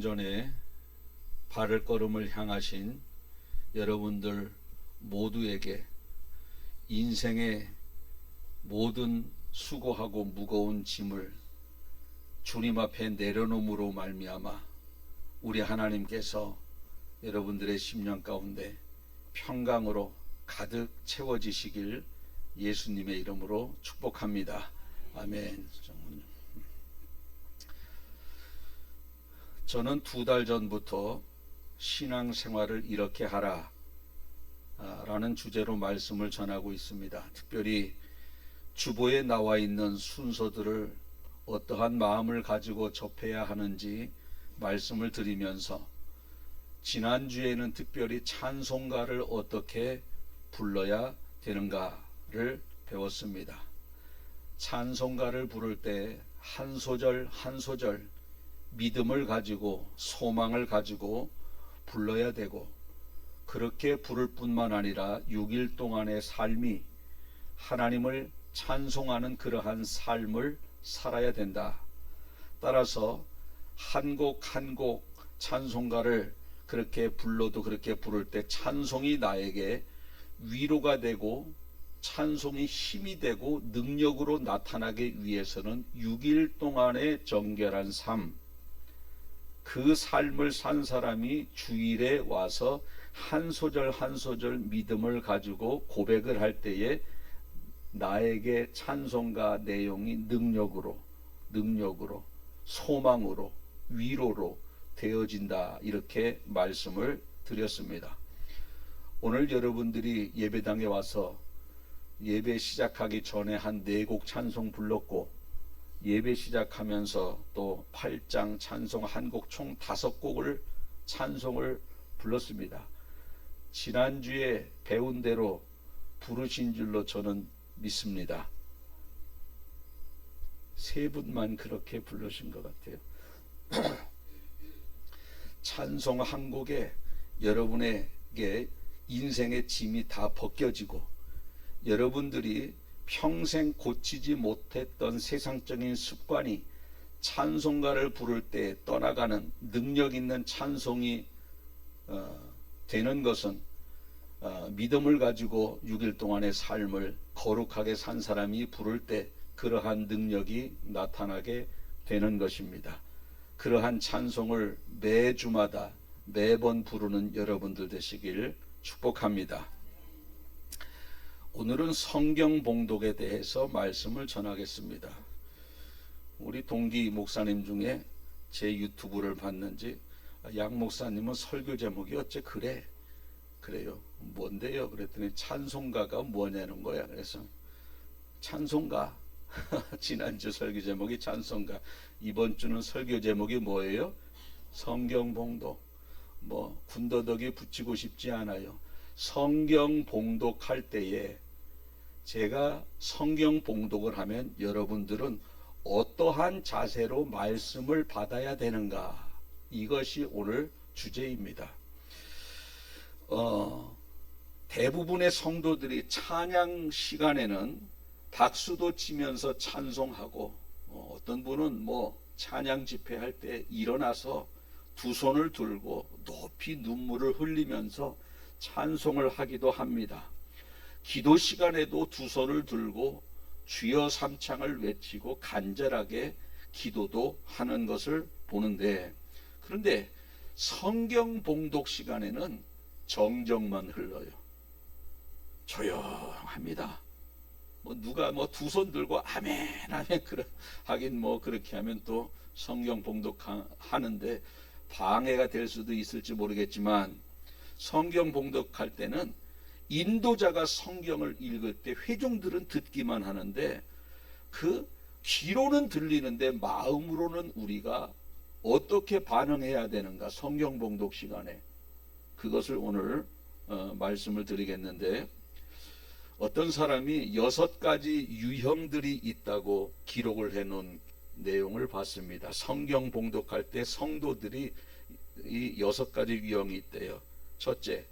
전에 발걸음을 향하신 여러분들 모두에게 인생의 모든 수고하고 무거운 짐을 주님 앞에 내려놓음으로 말미암아 우리 하나님께서 여러분들의 심령 가운데 평강으로 가득 채워지시길 예수님의 이름으로 축복합니다. 아멘. 저는 2달 전부터 신앙생활을 이렇게 하라 라는 주제로 말씀을 전하고 있습니다. 특별히 주보에 나와 있는 순서들을 어떠한 마음을 가지고 접해야 하는지 말씀을 드리면서, 지난주에는 특별히 찬송가를 어떻게 불러야 되는가를 배웠습니다. 찬송가를 부를 때 한 소절 한 소절 믿음을 가지고 소망을 가지고 불러야 되고, 그렇게 부를 뿐만 아니라 6일 동안의 삶이 하나님을 찬송하는 그러한 삶을 살아야 된다. 따라서 한 곡 한 곡 찬송가를 그렇게 불러도 그렇게 부를 때 찬송이 나에게 위로가 되고 찬송이 힘이 되고 능력으로 나타나기 위해서는 6일 동안의 정결한 삶, 그 삶을 산 사람이 주일에 와서 한 소절 한 소절 믿음을 가지고 고백을 할 때에 나에게 찬송가 내용이 능력으로 소망으로 위로로 되어진다, 이렇게 말씀을 드렸습니다. 오늘 여러분들이 예배당에 와서 예배 시작하기 전에 한 4곡 찬송 불렀고, 예배 시작하면서 또 8장 찬송 한 곡, 총 5곡을 찬송을 불렀습니다. 지난주에 배운 대로 부르신 줄로 저는 믿습니다. 3분만 그렇게 부르신 것 같아요. 찬송 한 곡에 여러분에게 인생의 짐이 다 벗겨지고, 여러분들이 평생 고치지 못했던 세상적인 습관이 찬송가를 부를 때 떠나가는 능력 있는 찬송이 되는 것은 믿음을 가지고 6일 동안의 삶을 거룩하게 산 사람이 부를 때 그러한 능력이 나타나게 되는 것입니다. 그러한 찬송을 매주마다 매번 부르는 여러분들 되시길 축복합니다. 오늘은 성경 봉독에 대해서 말씀을 전하겠습니다. 우리 동기 목사님 중에 제 유튜브를 봤는지 양 목사님은 설교 제목이 어째 그래요. 뭔데요? 그랬더니 찬송가가 뭐냐는 거야. 그래서 찬송가 지난주 설교 제목이 찬송가, 이번 주는 설교 제목이 뭐예요? 성경 봉독. 뭐 군더더기 붙이고 싶지 않아요. 성경 봉독할 때에 제가 성경 봉독을 하면 여러분들은 어떠한 자세로 말씀을 받아야 되는가, 이것이 오늘 주제입니다. 대부분의 성도들이 찬양 시간에는 박수도 치면서 찬송하고, 어떤 분은 찬양 집회할 때 일어나서 2손을 들고 높이 눈물을 흘리면서 찬송을 하기도 합니다. 기도 시간에도 2손을 들고 주여 삼창을 외치고 간절하게 기도도 하는 것을 보는데, 그런데 성경 봉독 시간에는 정적만 흘러요. 조용합니다. 누가 2손 들고 아멘 아멘 하긴 그렇게 하면 또 성경 봉독 하는데 방해가 될 수도 있을지 모르겠지만, 성경 봉독할 때는 인도자가 성경을 읽을 때 회중들은 듣기만 하는데 그 귀로는 들리는데 마음으로는 우리가 어떻게 반응해야 되는가, 성경 봉독 시간에 그것을 오늘 말씀을 드리겠는데, 어떤 사람이 6가지 유형들이 있다고 기록을 해놓은 내용을 봤습니다. 성경 봉독할 때 성도들이 이 6가지 유형이 있대요. 첫째,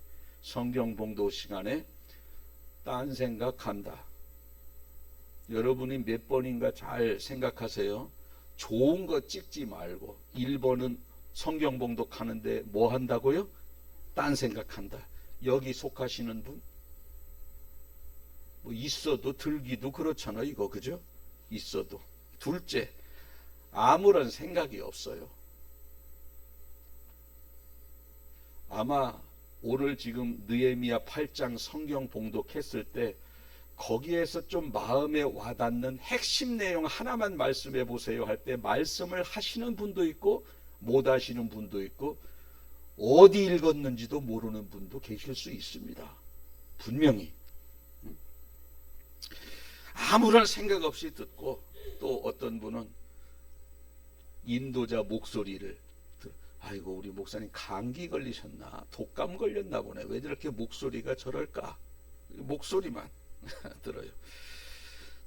성경 봉독 시간에 딴 생각한다. 여러분이 몇 번인가 잘 생각하세요. 좋은 거 찍지 말고 1번은 성경 봉독하는데 뭐 한다고요? 딴 생각한다. 여기 속하시는 분? 뭐 있어도 들기도 그렇잖아 이거, 그죠? 있어도. 둘째, 아무런 생각이 없어요. 아마 오늘 지금 느헤미야 8장 성경 봉독했을 때 거기에서 좀 마음에 와닿는 핵심 내용 하나만 말씀해 보세요 할 때 말씀을 하시는 분도 있고 못 하시는 분도 있고 어디 읽었는지도 모르는 분도 계실 수 있습니다. 분명히. 아무런 생각 없이 듣고 또 어떤 분은 인도자 목소리를 아이고 우리 목사님 감기 걸리셨나 독감 걸렸나 보네 왜 저렇게 목소리가 저럴까 목소리만 들어요.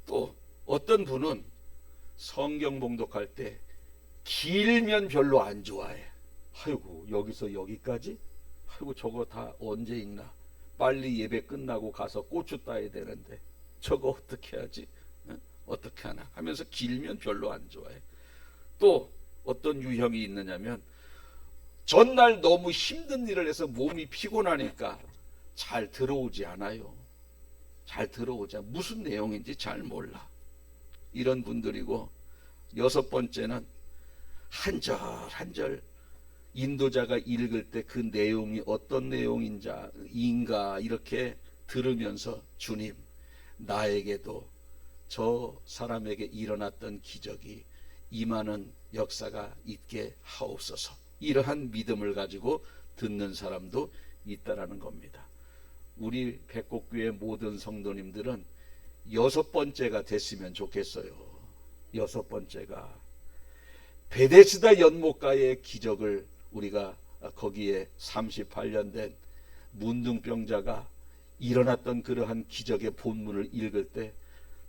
또 어떤 분은 성경 봉독할 때 길면 별로 안 좋아해. 아이고 여기서 여기까지? 아이고 저거 다 언제 읽나? 빨리 예배 끝나고 가서 고추 따야 되는데 저거 어떻게 하지? 어떻게 하나? 하면서 길면 별로 안 좋아해. 또 어떤 유형이 있느냐면 전날 너무 힘든 일을 해서 몸이 피곤하니까 잘 들어오지 않아요. 잘 들어오자 무슨 내용인지 잘 몰라. 이런 분들이고 여섯 번째는 한 절 한 절 인도자가 읽을 때 그 내용이 어떤 내용인가 이렇게 들으면서 주님 나에게도 저 사람에게 일어났던 기적이 임하는 역사가 있게 하옵소서. 이러한 믿음을 가지고 듣는 사람도 있다라는 겁니다. 우리 백곡교회 모든 성도님들은 여섯 번째가 됐으면 좋겠어요. 여섯 번째가 베데스다 연못가의 기적을 우리가 거기에 38년 된 문둥병자가 일어났던 그러한 기적의 본문을 읽을 때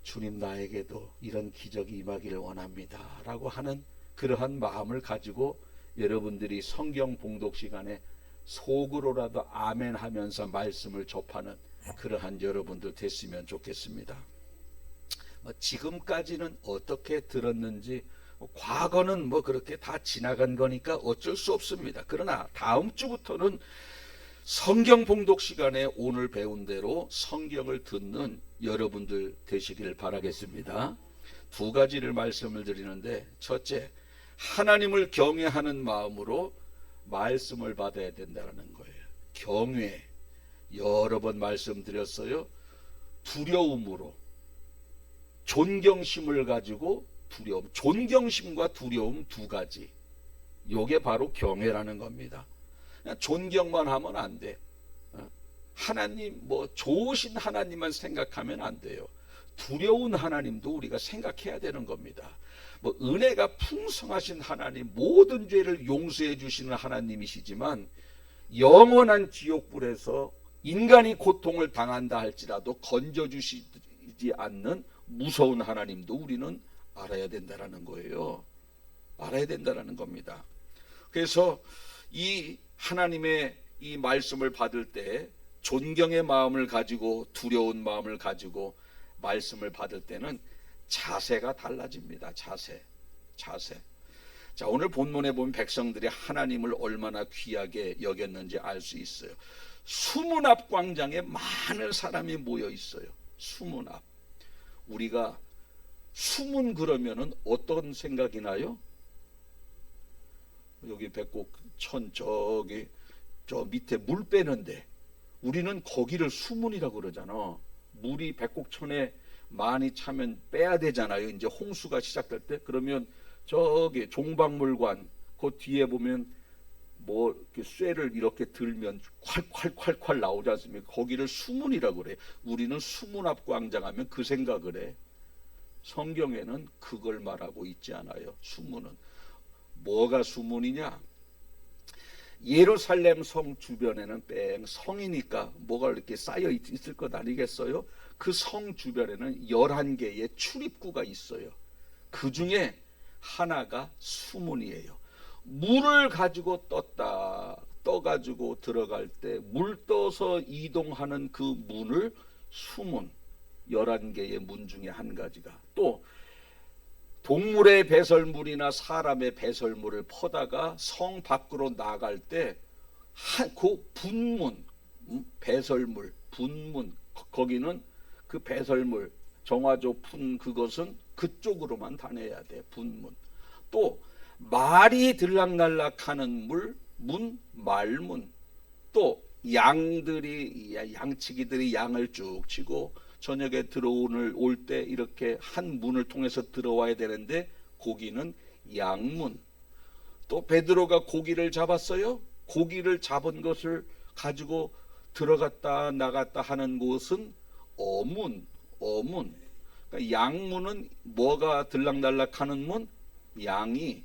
주님 나에게도 이런 기적이 임하기를 원합니다 라고 하는 그러한 마음을 가지고 여러분들이 성경 봉독 시간에 속으로라도 아멘 하면서 말씀을 접하는 그러한 여러분들 됐으면 좋겠습니다. 지금까지는 어떻게 들었는지 과거는 뭐 그렇게 다 지나간 거니까 어쩔 수 없습니다. 그러나 다음 주부터는 성경 봉독 시간에 오늘 배운 대로 성경을 듣는 여러분들 되시길 바라겠습니다. 두 가지를 말씀을 드리는데 첫째, 하나님을 경외하는 마음으로 말씀을 받아야 된다는 거예요. 경외 여러 번 말씀드렸어요. 두려움으로 존경심을 가지고 두려움, 존경심과 두려움 두 가지. 요게 바로 경외라는 겁니다. 그냥 존경만 하면 안 돼. 하나님 뭐 좋으신 하나님만 생각하면 안 돼요. 두려운 하나님도 우리가 생각해야 되는 겁니다. 뭐 은혜가 풍성하신 하나님, 모든 죄를 용서해 주시는 하나님이시지만 영원한 지옥불에서 인간이 고통을 당한다 할지라도 건져주시지 않는 무서운 하나님도 우리는 알아야 된다는 거예요. 알아야 된다는 겁니다. 그래서 이 하나님의 이 말씀을 받을 때 존경의 마음을 가지고 두려운 마음을 가지고 말씀을 받을 때는 자세가 달라집니다. 자세. 자, 오늘 본문에 보면 백성들이 하나님을 얼마나 귀하게 여겼는지 알 수 있어요. 수문 앞 광장에 많은 사람이 모여 있어요. 수문 앞. 우리가 수문 그러면은 어떤 생각이 나요? 여기 백곡천 저기 저 밑에 물 빼는데 우리는 거기를 수문이라고 그러잖아. 물이 백곡천에 많이 차면 빼야 되잖아요. 이제 홍수가 시작될 때. 그러면 저기 종박물관 그 뒤에 보면 뭐 이렇게 쇠를 이렇게 들면 콸콸콸콸 나오지 않습니까? 거기를 수문이라고 그래. 우리는 수문 앞 광장하면 그 생각을 해. 성경에는 그걸 말하고 있지 않아요. 수문은 뭐가 수문이냐? 예루살렘 성 주변에는 뺑 성이니까 뭐가 이렇게 쌓여 있을 것 아니겠어요? 그 성 주변에는 11개의 출입구가 있어요. 그 중에 하나가 수문이에요. 물을 가지고 떠가지고 들어갈 때 물 떠서 이동하는 그 문을 수문, 11개의 문 중에 한 가지가, 또 동물의 배설물이나 사람의 배설물을 퍼다가 성 밖으로 나갈 때 그 분문, 배설물, 분문, 거기는 그 배설물, 정화조 푼 그것은 그쪽으로만 다녀야 돼. 분문. 또 말이 들락날락하는 문, 말문. 또 양치기들이 양을 쭉 치고 저녁에 올 때 이렇게 한 문을 통해서 들어와야 되는데 고기는 양문. 또 베드로가 고기를 잡았어요. 고기를 잡은 것을 가지고 들어갔다 나갔다 하는 곳은 어문. 그러니까 양문은 뭐가 들락날락하는 문? 양이.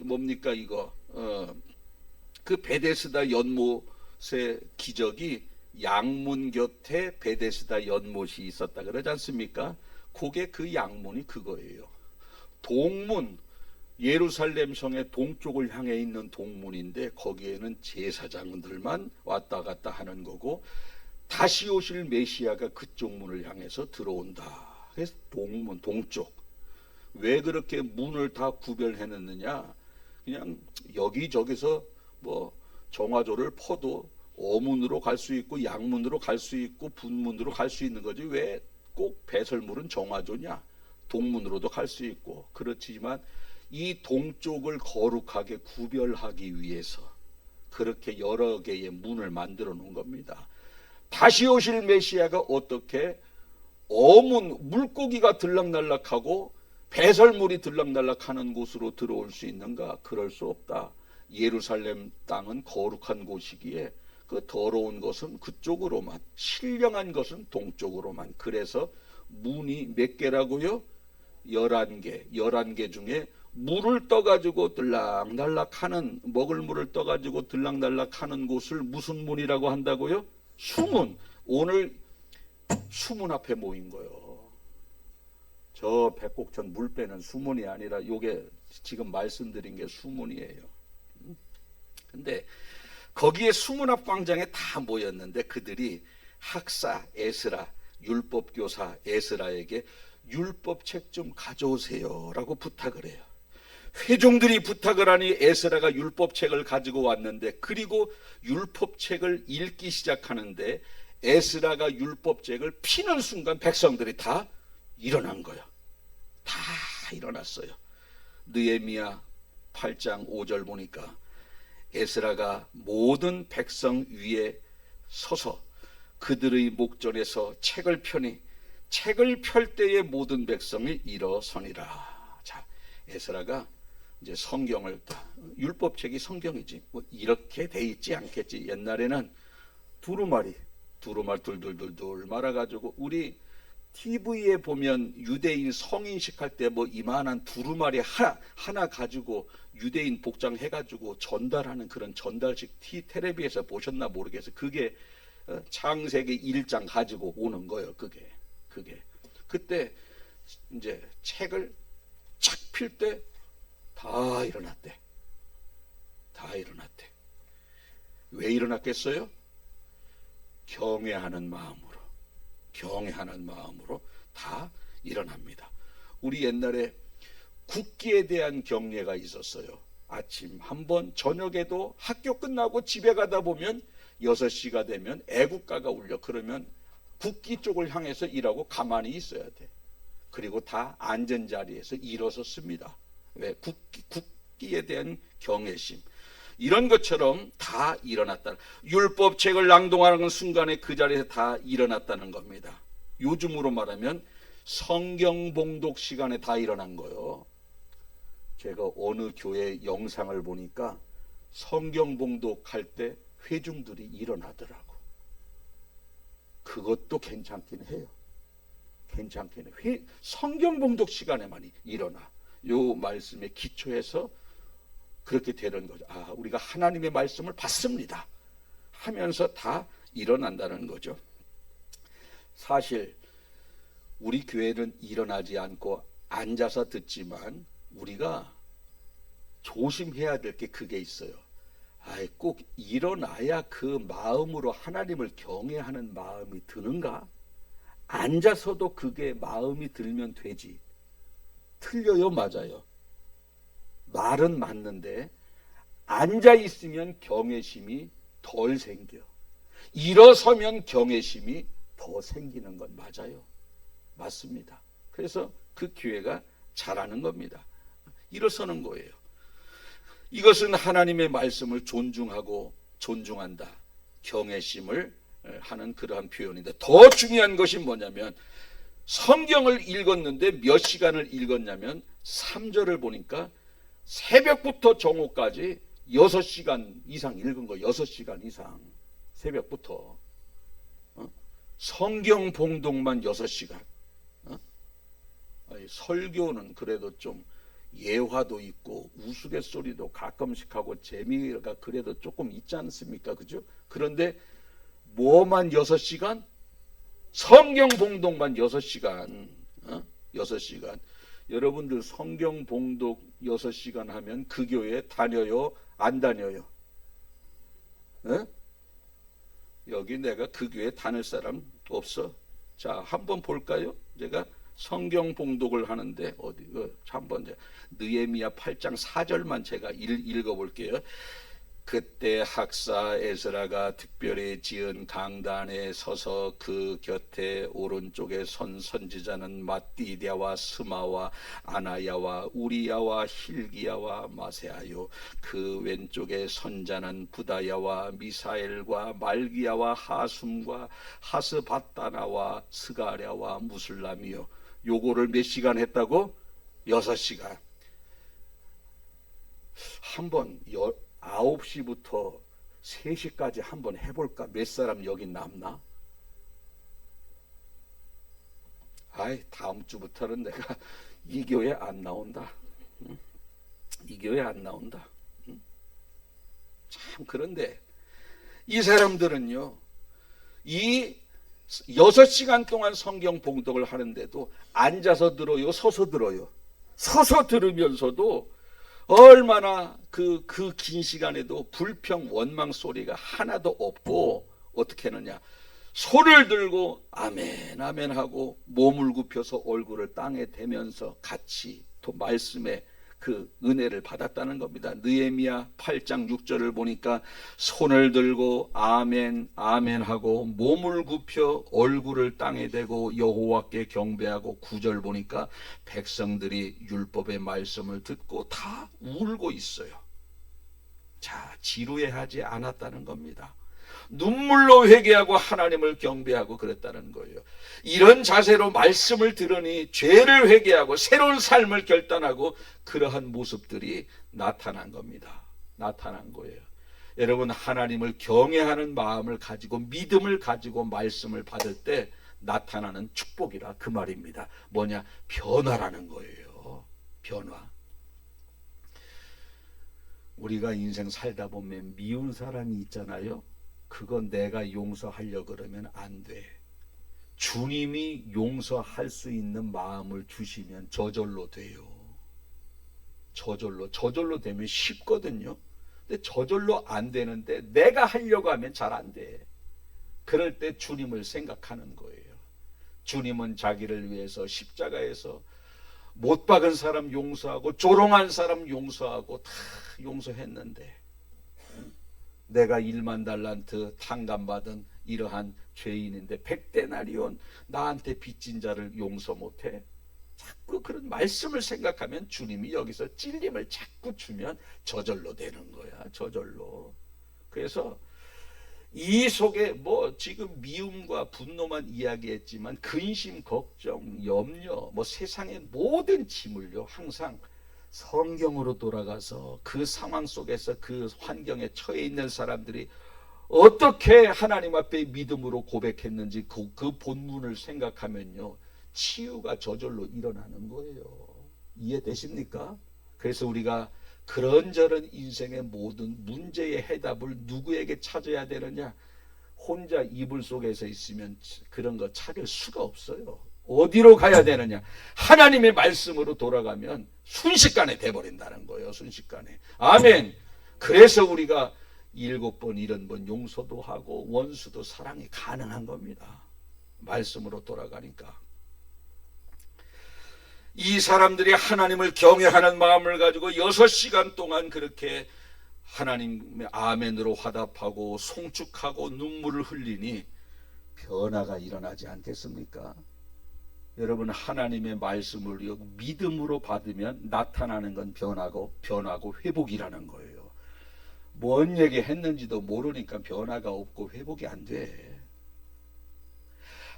뭡니까 이거? 그 베데스다 연못의 기적이 양문 곁에 베데스다 연못이 있었다 그러지 않습니까? 그게 그 양문이 그거예요. 동문, 예루살렘 성의 동쪽을 향해 있는 동문인데 거기에는 제사장들만 왔다 갔다 하는 거고 다시 오실 메시아가 그쪽 문을 향해서 들어온다. 그래서 동문, 동쪽. 왜 그렇게 문을 다 구별해놨느냐? 그냥 여기저기서 뭐 정화조를 퍼도 어문으로 갈 수 있고 양문으로 갈 수 있고 분문으로 갈 수 있는 거지 왜 꼭 배설물은 정화조냐? 동문으로도 갈 수 있고 그렇지만 이 동쪽을 거룩하게 구별하기 위해서 그렇게 여러 개의 문을 만들어 놓은 겁니다. 다시 오실 메시아가 어떻게 어문, 물고기가 들락날락하고 배설물이 들락날락하는 곳으로 들어올 수 있는가? 그럴 수 없다. 예루살렘 땅은 거룩한 곳이기에 그 더러운 것은 그쪽으로만, 신령한 것은 동쪽으로만. 그래서 문이 몇 개라고요? 11개. 11개 중에 물을 떠가지고 들락날락하는, 먹을 물을 떠가지고 들락날락하는 곳을 무슨 문이라고 한다고요? 수문. 오늘 수문 앞에 모인 거예요. 저 백곡천 물 빼는 수문이 아니라 요게 지금 말씀드린 게 수문이에요. 근데 거기에 수문 앞 광장에 다 모였는데 그들이 학사 에스라, 율법교사 에스라에게 율법책 좀 가져오세요 라고 부탁을 해요. 회종들이 부탁을 하니 에스라가 율법책을 가지고 왔는데 그리고 율법책을 읽기 시작하는데 에스라가 율법책을 피는 순간 백성들이 다 일어난 거예요. 다 일어났어요. 느헤미야 8장 5절 보니까 에스라가 모든 백성 위에 서서 그들의 목전에서 책을 펴니 책을 펼 때에 모든 백성이 일어서니라. 자, 에스라가 이제 성경을 율법책이 성경이지 뭐 이렇게 돼 있지 않겠지. 옛날에는 두루말 둘둘둘둘 말아가지고 우리 TV에 보면 유대인 성인식 할 때 뭐 이만한 두루마리 하나 가지고 유대인 복장 해가지고 전달하는 그런 전달식 텔레비에서 보셨나 모르겠어요. 그게 창세기 1장 가지고 오는 거예요. 그게 그때 이제 책을 착 필 때 다 일어났대. 왜 일어났겠어요? 경외하는 마음으로 다 일어납니다. 우리 옛날에 국기에 대한 경례가 있었어요. 아침 한번, 저녁에도 학교 끝나고 집에 가다 보면 6시가 되면 애국가가 울려. 그러면 국기 쪽을 향해서 일하고 가만히 있어야 돼. 그리고 다 앉은 자리에서 일어섰습니다. 왜? 국기에 대한 경외심. 이런 것처럼 다 일어났다. 율법책을 낭독하는 순간에 그 자리에서 다 일어났다는 겁니다. 요즘으로 말하면 성경 봉독 시간에 다 일어난 거예요. 제가 어느 교회 영상을 보니까 성경 봉독할 때 회중들이 일어나더라고. 그것도 괜찮긴 해요. 성경 봉독 시간에만 일어나. 요 말씀에 기초해서 그렇게 되는 거죠. 아, 우리가 하나님의 말씀을 받습니다 하면서 다 일어난다는 거죠. 사실 우리 교회는 일어나지 않고 앉아서 듣지만 우리가 조심해야 될 게 그게 있어요. 꼭 일어나야 그 마음으로 하나님을 경외하는 마음이 드는가? 앉아서도 그게 마음이 들면 되지. 틀려요, 맞아요. 말은 맞는데 앉아 있으면 경외심이 덜 생겨. 일어서면 경외심이 더 생기는 건 맞아요. 맞습니다. 그래서 그 기회가 잘하는 겁니다. 일어서는 거예요. 이것은 하나님의 말씀을 존중하고 존중한다. 경외심을 하는 그러한 표현인데, 더 중요한 것이 뭐냐면 성경을 읽었는데 몇 시간을 읽었냐면 3절을 보니까 새벽부터 정오까지 6시간 이상 읽은 거. 6시간 이상 새벽부터 성경 봉독만 6시간. 설교는 그래도 좀 예화도 있고 우스갯소리도 가끔씩 하고 재미가 그래도 조금 있지 않습니까? 그죠? 그런데 뭐만 6시간? 성경 봉독만 6시간. 6시간. 여러분들 성경 봉독 6시간 하면 그 교회 다녀요? 안 다녀요? 여기 내가 그 교회 다닐 사람 없어? 자, 한번 볼까요? 제가 성경 봉독을 하는데 어디 한번 느헤미야 8장 4절만 제가 읽어볼게요. 그때 학사 에스라가 특별히 지은 강단에 서서 그 곁에 오른쪽에 선 선지자는 마띠디아와 스마와 아나야와 우리야와 힐기야와 마세아요, 그 왼쪽에 선자는 부다야와 미사엘과 말기야와 하숨과 하스바다나와 스가랴와 무슬람이요. 요거를 몇 시간 했다고? 6시간. 한번 9시부터 3시까지 한번 해볼까? 몇 사람 여기 남나? 아이, 다음 주부터는 내가 이 교회 안 나온다. 이 교회 안 나온다. 참, 그런데 이 사람들은요, 이 6시간 동안 성경 봉독을 하는데도 앉아서 들어요, 서서 들어요? 서서 들으면서도 얼마나 그 긴 시간에도 불평 원망 소리가 하나도 없고, 어떻게 하느냐, 손을 들고 아멘 아멘 하고 몸을 굽혀서 얼굴을 땅에 대면서 같이 또 말씀에 그 은혜를 받았다는 겁니다. 느헤미야 8장 6절을 보니까 손을 들고 아멘 아멘 하고 몸을 굽혀 얼굴을 땅에 대고 여호와께 경배하고, 9절 보니까 백성들이 율법의 말씀을 듣고 다 울고 있어요. 자, 지루해하지 않았다는 겁니다. 눈물로 회개하고 하나님을 경배하고 그랬다는 거예요. 이런 자세로 말씀을 들으니 죄를 회개하고 새로운 삶을 결단하고 그러한 모습들이 나타난 겁니다. 나타난 거예요. 여러분, 하나님을 경외하는 마음을 가지고 믿음을 가지고 말씀을 받을 때 나타나는 축복이라 그 말입니다. 뭐냐? 변화라는 거예요. 변화. 우리가 인생 살다 보면 미운 사람이 있잖아요. 그건 내가 용서하려 그러면 안 돼. 주님이 용서할 수 있는 마음을 주시면 저절로 돼요. 저절로 되면 쉽거든요. 근데 저절로 안 되는데 내가 하려고 하면 잘 안 돼. 그럴 때 주님을 생각하는 거예요. 주님은 자기를 위해서 십자가에서 못 박은 사람 용서하고 조롱한 사람 용서하고 다 용서했는데, 내가 1만 달란트 탕감받은 이러한 죄인인데 100데나리온 나한테 빚진 자를 용서 못해? 자꾸 그런 말씀을 생각하면 주님이 여기서 찔림을 자꾸 주면 저절로 되는 거야. 저절로. 그래서 이 속에 뭐 지금 미움과 분노만 이야기했지만 근심, 걱정, 염려, 뭐 세상의 모든 짐을요, 항상 성경으로 돌아가서 그 상황 속에서 그 환경에 처해 있는 사람들이 어떻게 하나님 앞에 믿음으로 고백했는지 그 본문을 생각하면요, 치유가 저절로 일어나는 거예요. 이해되십니까? 그래서 우리가 그런저런 인생의 모든 문제의 해답을 누구에게 찾아야 되느냐? 혼자 이불 속에서 있으면 그런 거 찾을 수가 없어요. 어디로 가야 되느냐? 하나님의 말씀으로 돌아가면 순식간에 돼버린다는 거예요. 순식간에. 아멘. 그래서 우리가 7번 70번 용서도 하고 원수도 사랑이 가능한 겁니다. 말씀으로 돌아가니까 이 사람들이 하나님을 경외하는 마음을 가지고 6시간 동안 그렇게 하나님의 아멘으로 화답하고 송축하고 눈물을 흘리니 변화가 일어나지 않겠습니까? 여러분, 하나님의 말씀을 믿음으로 받으면 나타나는 건 변하고 회복이라는 거예요. 뭔 얘기 했는지도 모르니까 변화가 없고 회복이 안 돼.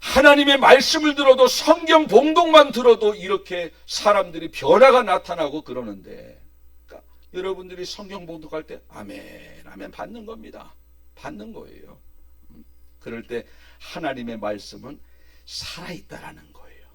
하나님의 말씀을 들어도, 성경 봉독만 들어도 이렇게 사람들이 변화가 나타나고 그러는데, 그러니까 여러분들이 성경 봉독할 때 아멘 아멘 받는 겁니다. 받는 거예요. 그럴 때 하나님의 말씀은 살아있다라는 거예요.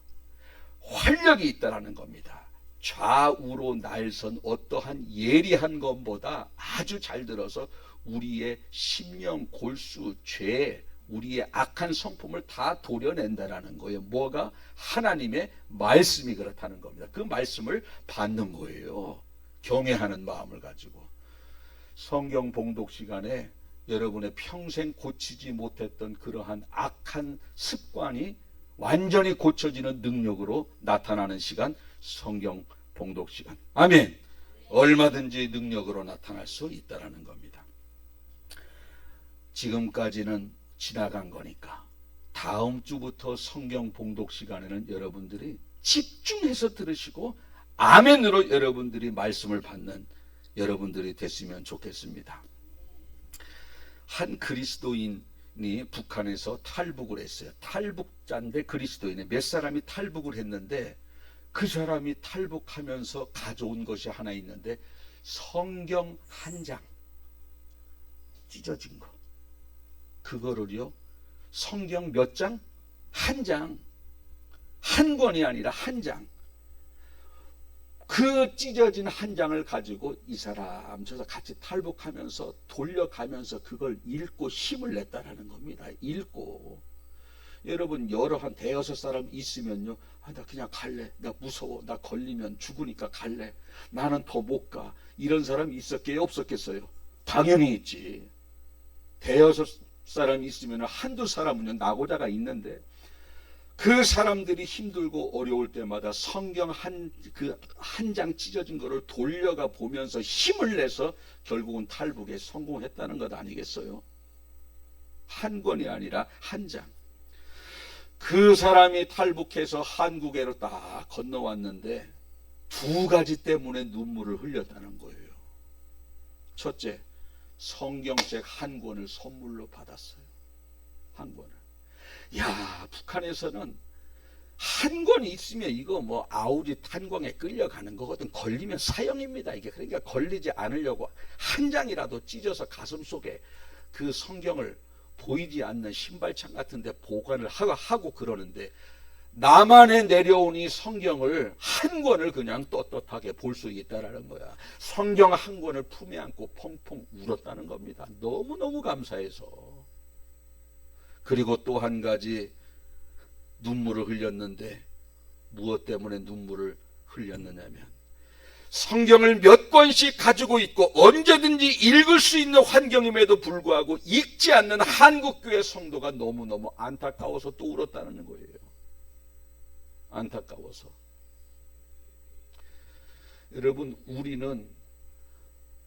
활력이 있다라는 겁니다. 좌우로 날선 어떠한 예리한 것보다 아주 잘 들어서 우리의 심령, 골수, 죄, 우리의 악한 성품을 다 도려낸다라는 거예요. 뭐가? 하나님의 말씀이 그렇다는 겁니다. 그 말씀을 받는 거예요. 경외하는 마음을 가지고. 성경 봉독 시간에 여러분의 평생 고치지 못했던 그러한 악한 습관이 완전히 고쳐지는 능력으로 나타나는 시간, 성경 봉독 시간. 아멘. 얼마든지 능력으로 나타날 수 있다라는 겁니다. 지금까지는 지나간 거니까 다음 주부터 성경 봉독 시간에는 여러분들이 집중해서 들으시고 아멘으로 여러분들이 말씀을 받는 여러분들이 됐으면 좋겠습니다. 한 그리스도인이 북한에서 탈북을 했어요. 탈북자인데 그리스도인에 몇 사람이 탈북을 했는데 그 사람이 탈북하면서 가져온 것이 하나 있는데 성경 한 장 찢어진 거. 그거를요, 성경 몇 장? 한 장. 한 권이 아니라 한 장. 그 찢어진 한 장을 가지고 이 사람 저서 같이 탈북하면서 돌려가면서 그걸 읽고 힘을 냈다라는 겁니다. 읽고. 여러분, 여러 한 대여섯 사람 있으면요, 나 그냥 갈래, 나 무서워, 나 걸리면 죽으니까 갈래, 나는 더 못 가, 이런 사람이 있었겠어요, 없었겠어요? 당연히 있지. 대여섯 사람이 있으면 한두 사람은 나고자가 있는데 그 사람들이 힘들고 어려울 때마다 성경 한 장 찢어진 거를 돌려가 보면서 힘을 내서 결국은 탈북에 성공했다는 것 아니겠어요? 한 권이 아니라 한 장. 그 사람이 탈북해서 한국에로 딱 건너왔는데 두 가지 때문에 눈물을 흘렸다는 거예요. 첫째, 성경책 한 권을 선물로 받았어요. 한 권을. 야, 북한에서는 한 권이 있으면 이거 뭐 아우지 탄광에 끌려가는 거거든. 걸리면 사형입니다. 이게 그러니까 걸리지 않으려고 한 장이라도 찢어서 가슴 속에 그 성경을 보이지 않는 신발창 같은 데 보관을 하고 그러는데, 남한에 내려오니 성경을 한 권을 그냥 떳떳하게 볼 수 있다라는 거야. 성경 한 권을 품에 안고 펑펑 울었다는 겁니다. 너무너무 감사해서. 그리고 또 한 가지 눈물을 흘렸는데, 무엇 때문에 눈물을 흘렸느냐면 성경을 몇 권씩 가지고 있고 언제든지 읽을 수 있는 환경임에도 불구하고 읽지 않는 한국교회 성도가 너무너무 안타까워서 또 울었다는 거예요. 안타까워서. 여러분, 우리는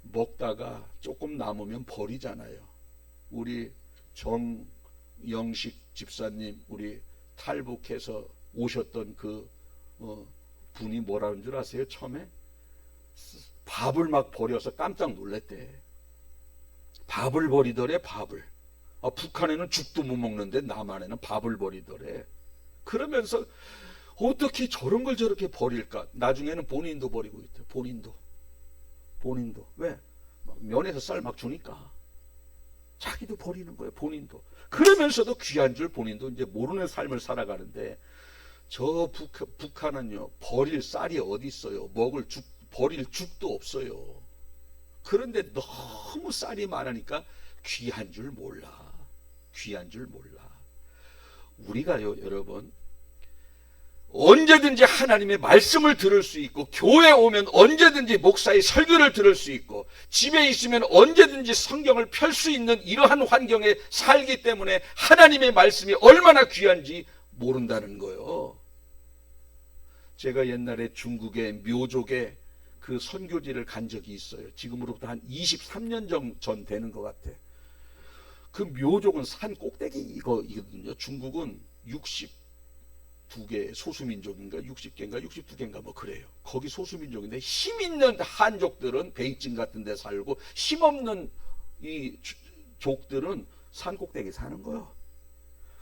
먹다가 조금 남으면 버리잖아요. 우리 정영식 집사님, 우리 탈북해서 오셨던 그 분이 뭐라는 줄 아세요? 처음에 밥을 막 버려서 깜짝 놀랐대. 밥을 버리더래. 밥을. 북한에는 죽도 못 먹는데 남한에는 밥을 버리더래. 그러면서 어떻게 저런 걸 저렇게 버릴까? 나중에는 본인도 버리고 있대. 본인도. 왜? 면에서 쌀 막 주니까 자기도 버리는 거예요. 본인도. 그러면서도 귀한 줄 본인도 이제 모르는 삶을 살아가는데, 저 북한은요, 버릴 쌀이 어디 있어요? 버릴 죽도 없어요. 그런데 너무 쌀이 많으니까 귀한 줄 몰라. 귀한 줄 몰라. 우리가요, 여러분, 언제든지 하나님의 말씀을 들을 수 있고, 교회 오면 언제든지 목사의 설교를 들을 수 있고, 집에 있으면 언제든지 성경을 펼 수 있는 이러한 환경에 살기 때문에 하나님의 말씀이 얼마나 귀한지 모른다는 거예요. 제가 옛날에 중국의 묘족에 그 선교지를 간 적이 있어요. 지금으로부터 한 23년 전 되는 것 같아. 그 묘족은 산 꼭대기 이거거든요. 중국은 62개 소수민족인가 60개인가 62개인가 뭐 그래요. 거기 소수민족인데 힘 있는 한족들은 베이징 같은 데 살고, 힘 없는 이 족들은 산 꼭대기 사는 거예요.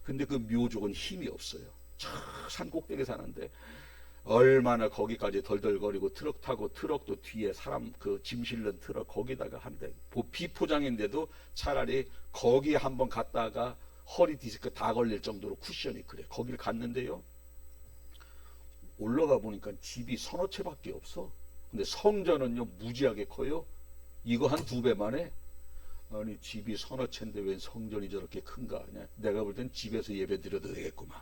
근데 그 묘족은 힘이 없어요. 산 꼭대기 사는데 얼마나 거기까지 덜덜거리고 트럭 타고, 트럭도 뒤에 사람 그 짐 실는 트럭 거기다가 한대 비포장인데도 차라리 거기 한번 갔다가 허리 디스크 다 걸릴 정도로 쿠션이 그래. 거기를 갔는데요, 올라가 보니까 집이 서너 채밖에 없어. 근데 성전은요 무지하게 커요. 이거 한 2배만 해. 아니 집이 서너 채인데 왜 성전이 저렇게 큰가. 그냥 내가 볼 땐 집에서 예배 드려도 되겠구만.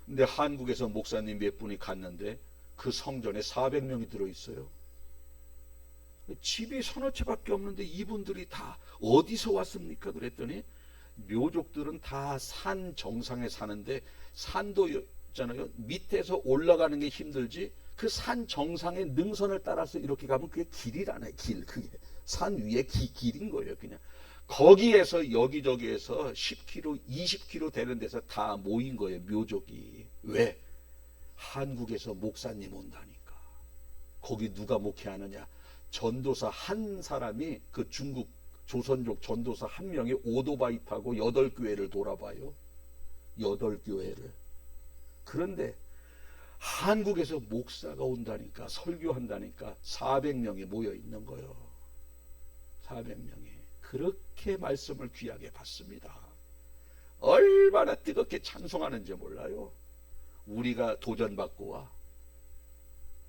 근데 한국에서 목사님 몇 분이 갔는데 그 성전에 400명이 들어있어요. 집이 서너 채밖에 없는데 이분들이 다 어디서 왔습니까? 그랬더니 묘족들은 다 산 정상에 사는데, 산도 있잖아요. 밑에서 올라가는 게 힘들지 그 산 정상의 능선을 따라서 이렇게 가면 그게 길이라네. 길. 그게 산 위에 길인 거예요. 그냥 거기에서 여기저기에서 10km, 20km 되는 데서 다 모인 거예요. 묘족이. 왜? 한국에서 목사님 온다니까. 거기 누가 목회하느냐? 전도사 한 사람이, 그 중국 조선족 전도사 한 명이 오토바이 타고 8교회를 돌아봐요. 8교회를. 그런데 한국에서 목사가 온다니까, 설교한다니까 400명이 모여 있는 거예요. 400명이. 그렇게 말씀을 귀하게 받습니다. 얼마나 뜨겁게 찬송하는지 몰라요. 우리가 도전받고 와.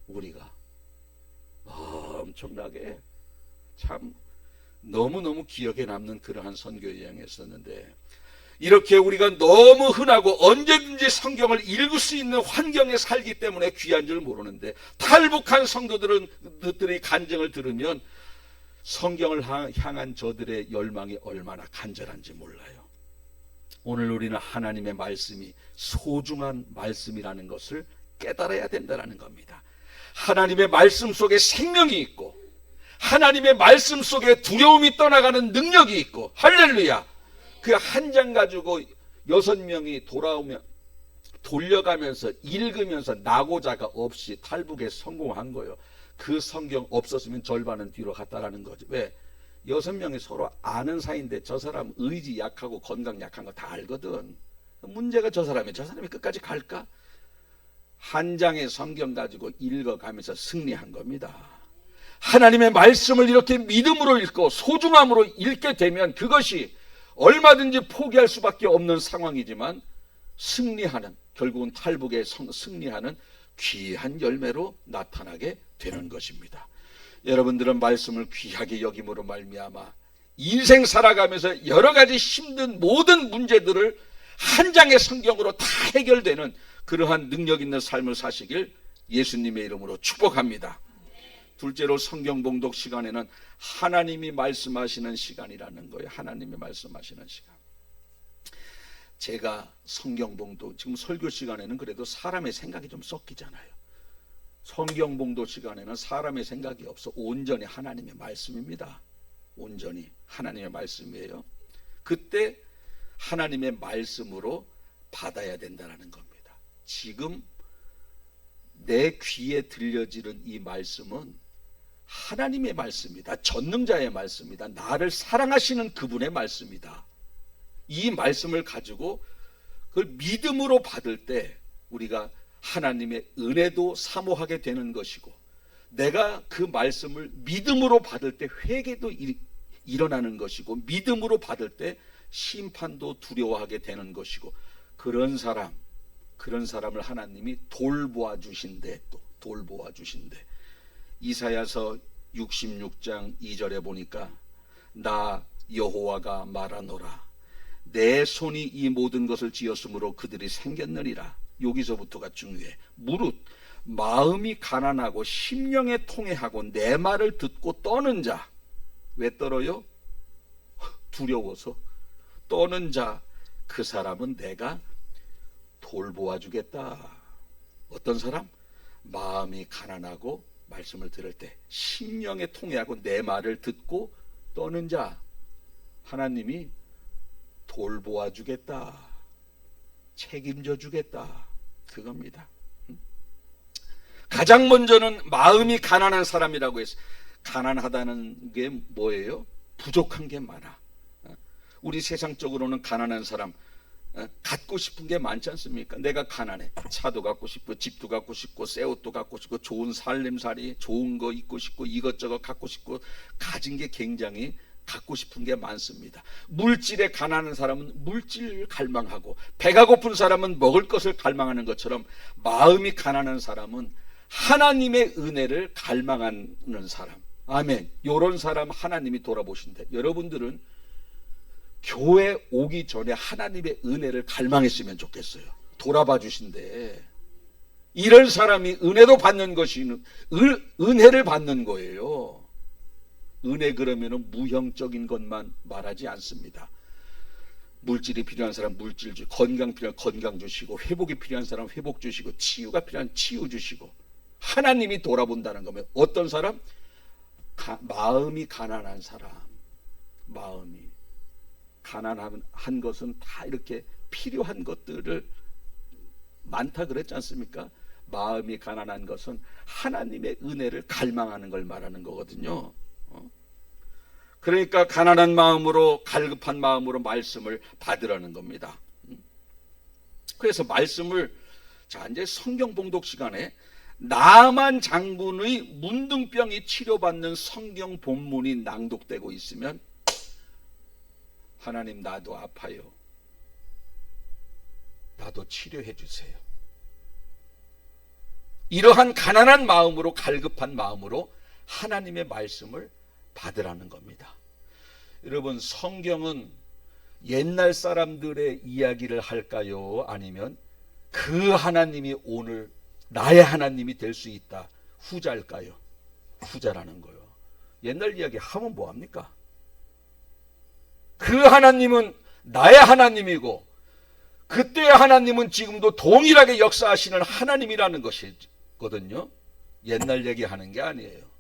우리가 엄청나게 참 너무너무 기억에 남는 그러한 선교 여행이었었는데, 이렇게 우리가 너무 흔하고 언제든지 성경을 읽을 수 있는 환경에 살기 때문에 귀한 줄 모르는데, 탈북한 성도들의 간증을 들으면 성경을 향한 저들의 열망이 얼마나 간절한지 몰라요. 오늘 우리는 하나님의 말씀이 소중한 말씀이라는 것을 깨달아야 된다는 겁니다. 하나님의 말씀 속에 생명이 있고, 하나님의 말씀 속에 두려움이 떠나가는 능력이 있고, 할렐루야. 그 한 장 가지고 6명이 돌려가면서 읽으면서 낙오자가 없이 탈북에 성공한 거예요. 그 성경 없었으면 절반은 뒤로 갔다라는 거죠. 왜? 6명이 서로 아는 사이인데 저 사람 의지 약하고 건강 약한 거 다 알거든. 문제가 저 사람이 끝까지 갈까? 한 장의 성경 가지고 읽어가면서 승리한 겁니다. 하나님의 말씀을 이렇게 믿음으로 읽고 소중함으로 읽게 되면 그것이 얼마든지 포기할 수밖에 없는 상황이지만 승리하는, 결국은 탈북에 승리하는 귀한 열매로 나타나게 되는 것입니다. 여러분들은 말씀을 귀하게 여김으로 말미암아 인생 살아가면서 여러 가지 힘든 모든 문제들을 한 장의 성경으로 다 해결되는 그러한 능력 있는 삶을 사시길 예수님의 이름으로 축복합니다. 둘째로 성경 봉독 시간에는 하나님이 말씀하시는 시간이라는 거예요. 하나님이 말씀하시는 시간. 제가 성경 봉독, 지금 설교 시간에는 그래도 사람의 생각이 좀 섞이잖아요. 성경 봉독 시간에는 사람의 생각이 없어. 온전히 하나님의 말씀입니다. 온전히 하나님의 말씀이에요. 그때 하나님의 말씀으로 받아야 된다는 겁니다. 지금 내 귀에 들려지는 이 말씀은 하나님의 말씀이다. 전능자의 말씀이다. 나를 사랑하시는 그분의 말씀이다. 이 말씀을 가지고 그걸 믿음으로 받을 때 우리가 하나님의 은혜도 사모하게 되는 것이고, 내가 그 말씀을 믿음으로 받을 때 회개도 일어나는 것이고, 믿음으로 받을 때 심판도 두려워하게 되는 것이고, 그런 사람을 하나님이 돌보아 주신대. 또 돌보아 주신대. 이사야서 66장 2절에 보니까 나 여호와가 말하노라. 내 손이 이 모든 것을 지었으므로 그들이 생겼느니라. 여기서부터가 중요해. 무릇 마음이 가난하고 심령에 통해하고 내 말을 듣고 떠는 자. 왜 떨어요? 두려워서. 떠는 자, 그 사람은 내가 돌보아 주겠다. 어떤 사람? 마음이 가난하고 말씀을 들을 때 심령에 통해하고 내 말을 듣고 떠는 자, 하나님이 돌보아 주겠다, 책임져 주겠다, 그겁니다. 가장 먼저는 마음이 가난한 사람이라고 했어요. 가난하다는 게 뭐예요? 부족한 게 많아. 우리 세상적으로는 가난한 사람 갖고 싶은 게 많지 않습니까? 내가 가난해. 차도 갖고 싶고, 집도 갖고 싶고, 새 옷도 갖고 싶고, 좋은 살림살이, 좋은 거 입고 싶고, 이것저것 갖고 싶고, 가진 게 굉장히 갖고 싶은 게 많습니다. 물질에 가난한 사람은 물질을 갈망하고, 배가 고픈 사람은 먹을 것을 갈망하는 것처럼 마음이 가난한 사람은 하나님의 은혜를 갈망하는 사람. 아멘. 이런 사람 하나님이 돌아보신대. 여러분들은 교회 오기 전에 하나님의 은혜를 갈망했으면 좋겠어요. 돌아봐 주신대. 이런 사람이 은혜도 받는 것이 은혜를 받는 거예요. 은혜 그러면 무형적인 것만 말하지 않습니다. 물질이 필요한 사람 물질 주시고, 건강 필요한 건강 주시고, 회복이 필요한 사람 회복 주시고, 치유가 필요한 치유 주시고, 하나님이 돌아본다는 거면 어떤 사람? 마음이 가난한 사람. 마음이 가난한 것은 다 이렇게 필요한 것들을 많다 그랬지 않습니까? 마음이 가난한 것은 하나님의 은혜를 갈망하는 걸 말하는 거거든요. 그러니까 가난한 마음으로, 갈급한 마음으로 말씀을 받으라는 겁니다. 그래서 말씀을, 자, 이제 성경 봉독 시간에 나만 장군의 문둥병이 치료받는 성경 본문이 낭독되고 있으면, 하나님 나도 아파요, 나도 치료해 주세요. 이러한 가난한 마음으로, 갈급한 마음으로 하나님의 말씀을 받으라는 겁니다. 여러분, 성경은 옛날 사람들의 이야기를 할까요? 아니면 그 하나님이 오늘 나의 하나님이 될 수 있다, 후자일까요? 후자라는 거요. 옛날 이야기 하면 뭐합니까? 그 하나님은 나의 하나님이고, 그때의 하나님은 지금도 동일하게 역사하시는 하나님이라는 것이거든요. 옛날 얘기하는 게 아니에요.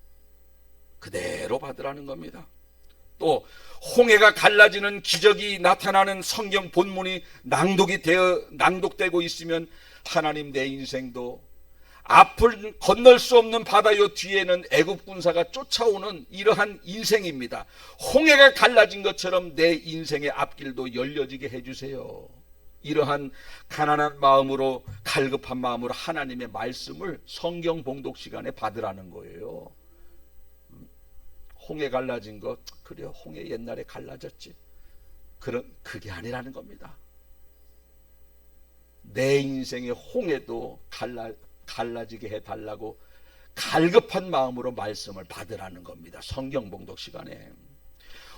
그대로 받으라는 겁니다. 또 홍해가 갈라지는 기적이 나타나는 성경 본문이 낭독되고 있으면, 하나님 내 인생도 앞을 건널 수 없는 바다요 뒤에는 애굽 군사가 쫓아오는 이러한 인생입니다. 홍해가 갈라진 것처럼 내 인생의 앞길도 열려지게 해주세요. 이러한 가난한 마음으로, 갈급한 마음으로 하나님의 말씀을 성경 봉독 시간에 받으라는 거예요. 홍해 갈라진 것, 그래요, 홍해 옛날에 갈라졌지. 그게 아니라는 겁니다. 내 인생의 홍해도 갈라지게 해달라고 갈급한 마음으로 말씀을 받으라는 겁니다. 성경 봉독 시간에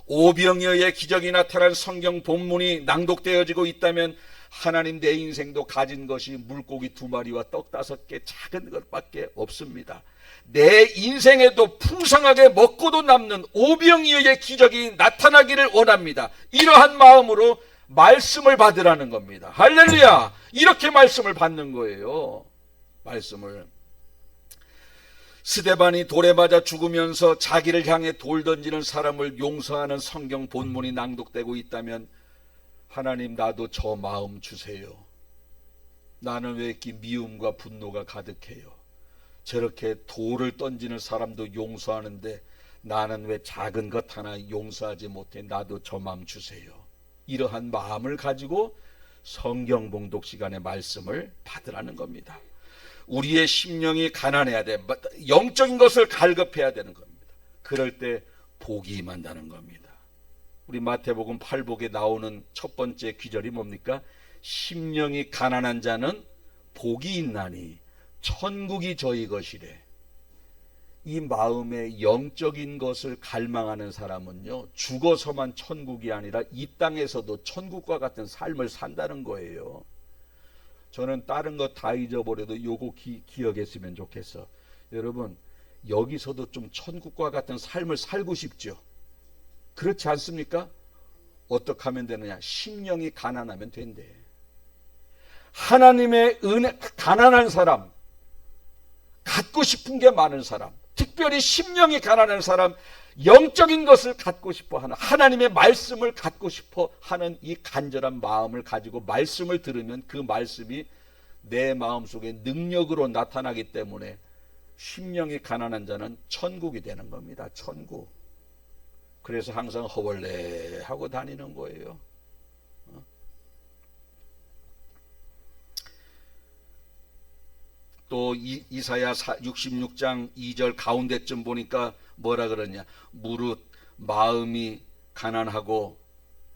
오병이어의 기적이 나타난 성경 본문이 낭독되어지고 있다면, 하나님 내 인생도 가진 것이 물고기 2마리와 떡 5개 작은 것밖에 없습니다. 내 인생에도 풍성하게 먹고도 남는 오병이어의 기적이 나타나기를 원합니다. 이러한 마음으로 말씀을 받으라는 겁니다. 할렐루야! 이렇게 말씀을 받는 거예요. 말씀을. 스데반이 돌에 맞아 죽으면서 자기를 향해 돌 던지는 사람을 용서하는 성경 본문이 낭독되고 있다면, 하나님 나도 저 마음 주세요. 나는 왜 이렇게 미움과 분노가 가득해요? 저렇게 돌을 던지는 사람도 용서하는데 나는 왜 작은 것 하나 용서하지 못해? 나도 저 마음 주세요. 이러한 마음을 가지고 성경 봉독 시간에 말씀을 받으라는 겁니다. 우리의 심령이 가난해야 돼. 영적인 것을 갈급해야 되는 겁니다. 그럴 때 복이 임한다는 겁니다. 우리 마태복음 8복에 나오는 첫 번째 귀절이 뭡니까? 심령이 가난한 자는 복이 있나니 천국이 저희 것이래. 이 마음에 영적인 것을 갈망하는 사람은요, 죽어서만 천국이 아니라 이 땅에서도 천국과 같은 삶을 산다는 거예요. 저는 다른 거 다 잊어버려도 요거 기억했으면 좋겠어. 여러분, 여기서도 좀 천국과 같은 삶을 살고 싶죠? 그렇지 않습니까? 어떻게 하면 되느냐? 심령이 가난하면 된대. 하나님의 은혜, 가난한 사람, 갖고 싶은 게 많은 사람, 특별히 심령이 가난한 사람, 영적인 것을 갖고 싶어 하는, 하나님의 말씀을 갖고 싶어 하는 이 간절한 마음을 가지고 말씀을 들으면 그 말씀이 내 마음속에 능력으로 나타나기 때문에 심령이 가난한 자는 천국이 되는 겁니다. 천국. 그래서 항상 허벌레 하고 다니는 거예요. 또 이사야 66장 2절 가운데쯤 보니까 뭐라 그러냐? 무릇 마음이 가난하고,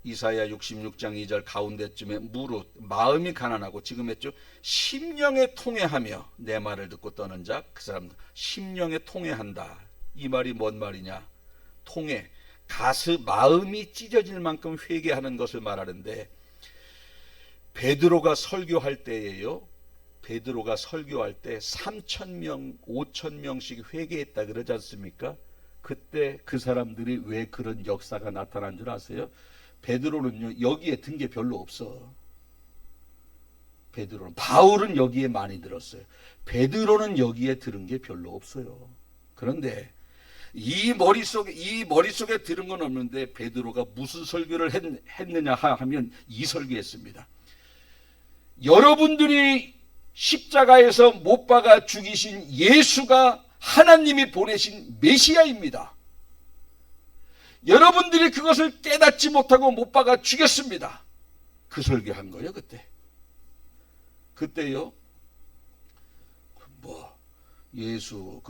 이사야 66장 2절 가운데쯤에 무릇 마음이 가난하고, 지금 했죠? 심령에 통회하며 내 말을 듣고 떠는 자, 그 사람 심령에 통회한다. 이 말이 뭔 말이냐? 통회, 마음이 찢어질 만큼 회개하는 것을 말하는데, 베드로가 설교할 때예요. 베드로가 설교할 때 3,000명, 5,000명씩 회개했다 그러지 않습니까? 그때 그 사람들이 왜 그런 역사가 나타난 줄 아세요? 베드로는요, 여기에 든 게 별로 없어. 베드로는, 바울은 여기에 많이 들었어요. 베드로는 여기에 들은 게 별로 없어요. 그런데 이 머릿속에 들은 건 없는데, 베드로가 무슨 설교를 했느냐 하면 이 설교했습니다. 여러분들이 십자가에서 못 박아 죽이신 예수가 하나님이 보내신 메시아입니다. 여러분들이 그것을 깨닫지 못하고 못 박아 죽였습니다. 그 설교한 거예요. 그때요, 예수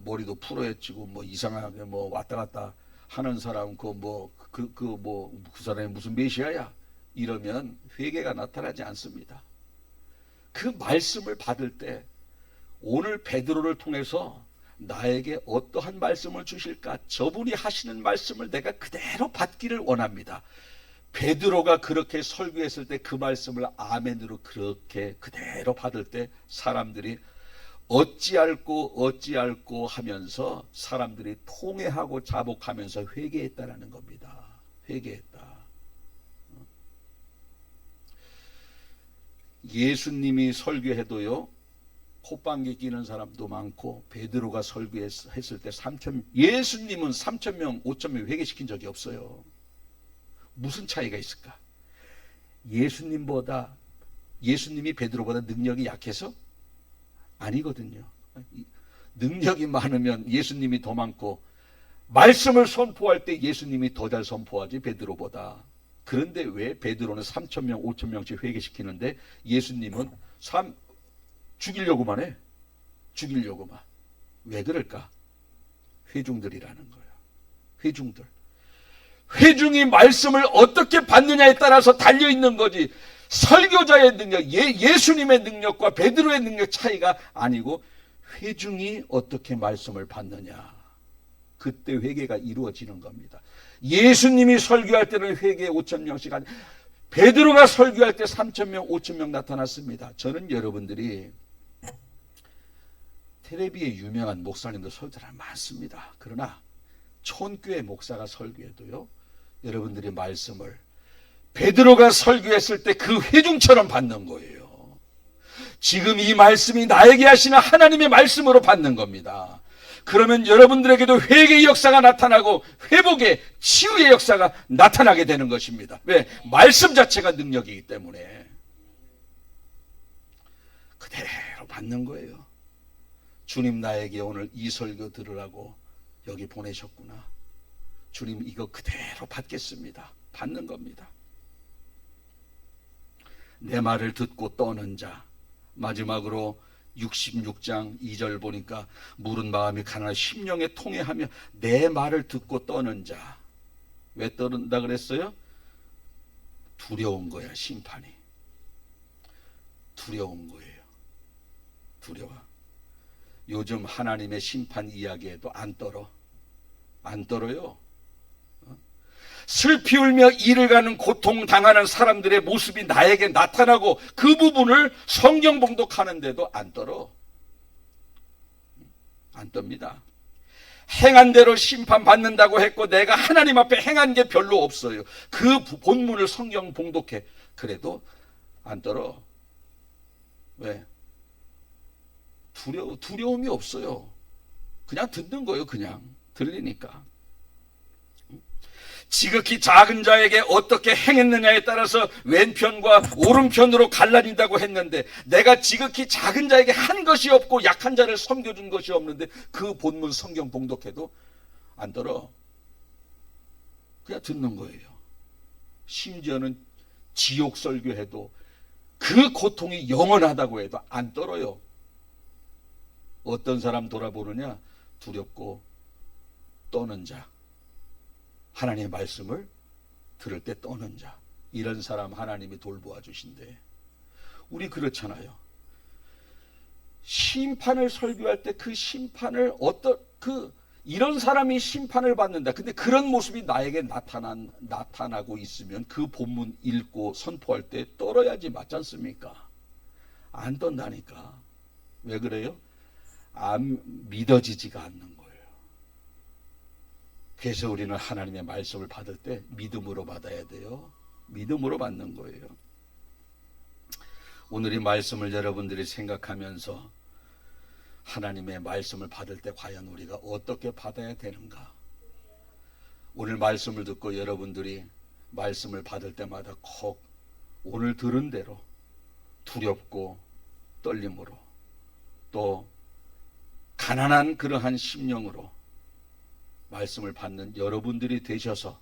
머리도 풀어헤치고 이상하게 왔다 갔다 하는 사람, 그 사람이 무슨 메시아야 이러면 회개가 나타나지 않습니다. 그 말씀을 받을 때 오늘 베드로를 통해서 나에게 어떠한 말씀을 주실까? 저분이 하시는 말씀을 내가 그대로 받기를 원합니다. 베드로가 그렇게 설교했을 때 그 말씀을 아멘으로 그렇게 그대로 받을 때 사람들이 어찌할꼬 하면서 사람들이 통회하고 자복하면서 회개했다라는 겁니다. 회개했다. 예수님이 설교해도요, 콧방귀 끼는 사람도 많고, 베드로가 설교했을 때 예수님은 3,000명, 5,000명 회개시킨 적이 없어요. 무슨 차이가 있을까? 예수님이 베드로보다 능력이 약해서? 아니거든요. 능력이 많으면 예수님이 더 많고, 말씀을 선포할 때 예수님이 더 잘 선포하지, 베드로보다. 그런데 왜 베드로는 3,000명, 5,000명씩 회개시키는데 예수님은 죽이려고만 해. 죽이려고만. 왜 그럴까? 회중들이라는 거예요. 회중들. 회중이 말씀을 어떻게 받느냐에 따라서 달려있는 거지, 설교자의 능력, 예수님의 능력과 베드로의 능력 차이가 아니고 회중이 어떻게 말씀을 받느냐, 그때 회개가 이루어지는 겁니다. 예수님이 설교할 때는 회개 5,000명씩 아니, 베드로가 설교할 때 3,000명, 5,000명 나타났습니다. 저는 여러분들이 텔레비에 유명한 목사님들 설교가 많습니다. 그러나 촌교회 목사가 설교해도요, 여러분들이 말씀을 베드로가 설교했을 때 그 회중처럼 받는 거예요. 지금 이 말씀이 나에게 하시는 하나님의 말씀으로 받는 겁니다. 그러면 여러분들에게도 회개의 역사가 나타나고 회복의, 치유의 역사가 나타나게 되는 것입니다. 왜? 말씀 자체가 능력이기 때문에. 그대로 받는 거예요. 주님, 나에게 오늘 이 설교 들으라고 여기 보내셨구나. 주님, 이거 그대로 받겠습니다. 받는 겁니다. 내 말을 듣고 떠는 자. 마지막으로 66장 2절 보니까 물은 마음이 가난하여 심령에 통회하며 내 말을 듣고 떠는 자. 왜 떠는다 그랬어요? 두려운 거야, 심판이. 두려운 거예요. 두려워. 요즘 하나님의 심판 이야기에도 안 떨어. 안 떨어요. 슬피 울며 이를 가는 고통당하는 사람들의 모습이 나에게 나타나고 그 부분을 성경 봉독하는데도 안 떨어. 안 떱니다. 행한 대로 심판받는다고 했고 내가 하나님 앞에 행한 게 별로 없어요. 그 본문을 성경 봉독해. 그래도 안 떨어. 왜? 두려움이 없어요. 그냥 듣는 거예요. 그냥 들리니까. 지극히 작은 자에게 어떻게 행했느냐에 따라서 왼편과 오른편으로 갈라진다고 했는데 내가 지극히 작은 자에게 한 것이 없고 약한 자를 섬겨준 것이 없는데 그 본문 성경 봉독해도 안 떨어. 그냥 듣는 거예요. 심지어는 지옥 설교해도 그 고통이 영원하다고 해도 안 떨어요. 어떤 사람 돌아보느냐? 두렵고 떠는 자. 하나님의 말씀을 들을 때 떠는 자. 이런 사람 하나님이 돌보아 주신대. 우리 그렇잖아요. 심판을 설교할 때 그 심판을 이런 사람이 심판을 받는다. 근데 그런 모습이 나에게 나타나고 있으면 그 본문 읽고 선포할 때 떨어야지 맞지 않습니까? 안 떤다니까. 왜 그래요? 안 믿어지지가 않는 거예요. 그래서 우리는 하나님의 말씀을 받을 때 믿음으로 받아야 돼요. 믿음으로 받는 거예요. 오늘 이 말씀을 여러분들이 생각하면서 하나님의 말씀을 받을 때 과연 우리가 어떻게 받아야 되는가? 오늘 말씀을 듣고 여러분들이 말씀을 받을 때마다 꼭 오늘 들은 대로 두렵고 떨림으로 또 가난한 그러한 심령으로 말씀을 받는 여러분들이 되셔서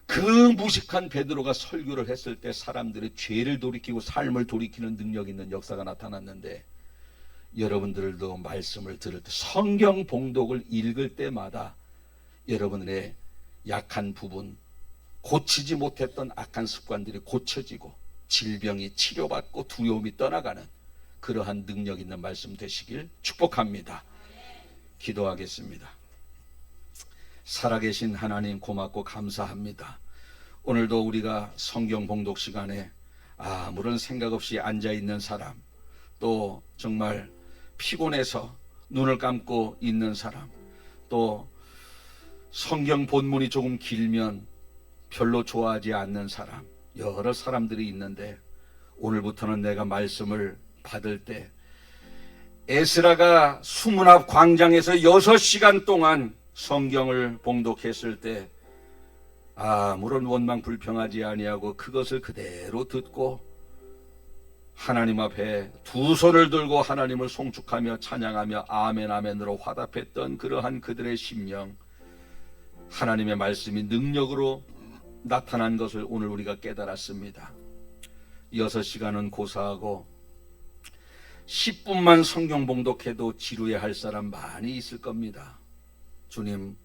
그 무식한 베드로가 설교를 했을 때 사람들이 죄를 돌이키고 삶을 돌이키는 능력 있는 역사가 나타났는데 여러분들도 말씀을 들을 때 성경 봉독을 읽을 때마다 여러분의 약한 부분, 고치지 못했던 악한 습관들이 고쳐지고 질병이 치료받고 두려움이 떠나가는 그러한 능력 있는 말씀 되시길 축복합니다. 기도하겠습니다. 살아계신 하나님 고맙고 감사합니다. 오늘도 우리가 성경 봉독 시간에 아무런 생각 없이 앉아있는 사람, 또 정말 피곤해서 눈을 감고 있는 사람, 또 성경 본문이 조금 길면 별로 좋아하지 않는 사람, 여러 사람들이 있는데 오늘부터는 내가 말씀을 받을 때 에스라가 수문 앞 광장에서 6시간 동안 성경을 봉독했을 때 아무런 원망 불평하지 아니하고 그것을 그대로 듣고 하나님 앞에 두 손을 들고 하나님을 송축하며 찬양하며 아멘 아멘으로 화답했던 그러한 그들의 심령, 하나님의 말씀이 능력으로 나타난 것을 오늘 우리가 깨달았습니다. 6시간은 고사하고 10분만 성경 봉독해도 지루해할 사람 많이 있을 겁니다. 주님,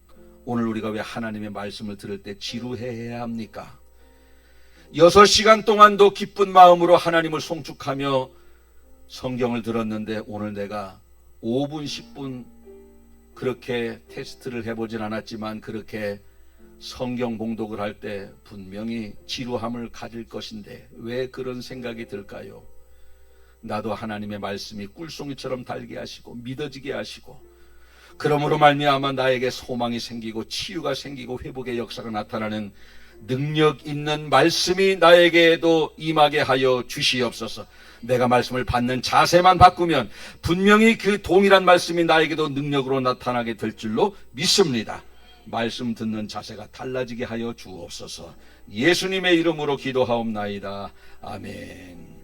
오늘 우리가 왜 하나님의 말씀을 들을 때 지루해야 합니까? 6시간 동안도 기쁜 마음으로 하나님을 송축하며 성경을 들었는데 오늘 내가 5분, 10분 그렇게 테스트를 해보진 않았지만 그렇게 성경 봉독을 할 때 분명히 지루함을 가질 것인데 왜 그런 생각이 들까요? 나도 하나님의 말씀이 꿀송이처럼 달게 하시고 믿어지게 하시고 그러므로 말미암아 나에게 소망이 생기고 치유가 생기고 회복의 역사가 나타나는 능력 있는 말씀이 나에게도 임하게 하여 주시옵소서. 내가 말씀을 받는 자세만 바꾸면 분명히 그 동일한 말씀이 나에게도 능력으로 나타나게 될 줄로 믿습니다. 말씀 듣는 자세가 달라지게 하여 주옵소서. 예수님의 이름으로 기도하옵나이다. 아멘.